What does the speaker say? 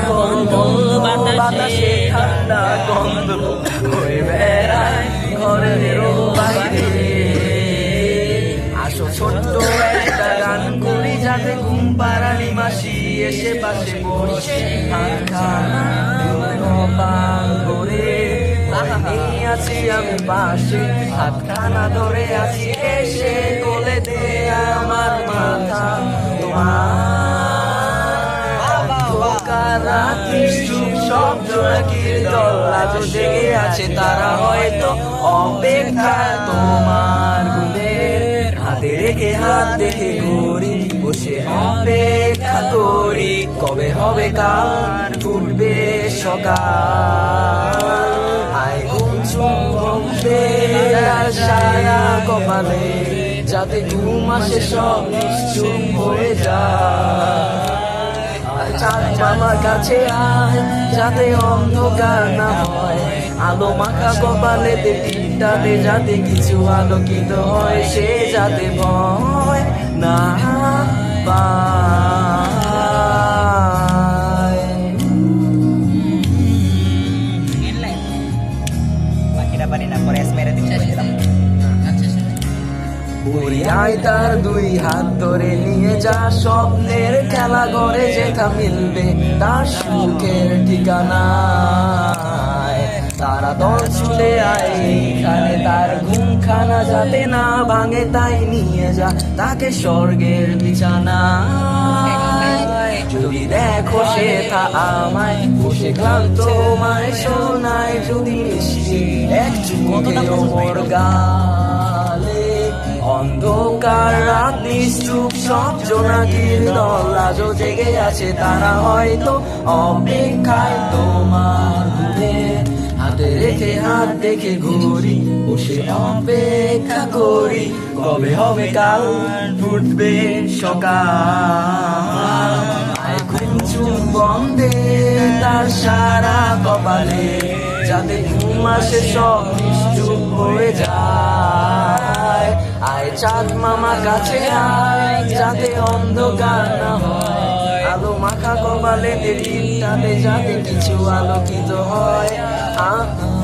বন্ধ বাতাসে ঠান্ডা গন্ধ হয়ে বেড়ায় ঘরের বাইরে। আসো ছোট্ট একটা গান করি যাতে ঘুম পাড়ানি মাসি এসে পাশে বসে হাতখানা করে আছি আমি পাশে, হাতখানা ধরে আছি এসে কোলে দে আমার মাথা তোমার রাত্রি সব জোড়াকির দল আজও জেগে আছে, তারা হয়তো অপেক্ষায় তোমার গুলের হাতে রেখে হাত দেখে ঘুরি বসে অপেক্ষা করি কবে হবে কাল ফুটবে সকাল। আয় সারা কপালে যাতে ঘুম আসে সব নিশ্চুপ হয়ে যায়। চাঁদ আমার কাছে আয় যাতে অন্ধকার না হয়, আলো মাখা কপালেতে টিপটাতে যাতে কিছু আলোকিত হয়, সে যাতে ভয় না পায়। আয় তার দুই হাত ধরে নিয়ে যা স্বপ্নের খেলা ঘরে যেথা মিলবে তার সুখের ঠিকানা। তারা দল ছুটে আয় এইখানে তার ঘুমখানা যাতে না ভাঙে, তাই নিয়ে যা তাকে স্বর্গের বিছানা। যদি দেখো সে তা আমায় বসে ক্লান্ত মায় শোনায়, যদি মিষ্টি এক চুমুকে ওমর গালে। অন্ধকার রাত নিশ্চুপ সব জোনাকির দল আজও জেগে আছে, তারা হয়তো অপেক্ষায় তোমার ঘুরে হাতে রেখে হাত দেখে ঘুরি বসে অপেক্ষা করি কবে হবে কাল ফুটবে সকাল। চুপ বন্ধে তার সারা কপালে যাতে ঘুম আসে সব নিশ্চুপ হয়ে যায়। আয় চাঁদ মামা কাছে আয় যাতে অন্ধকার না হয়, আলো মাখা কপালে দিনটাতে যাতে কিছু আলোকিত হয়। আহা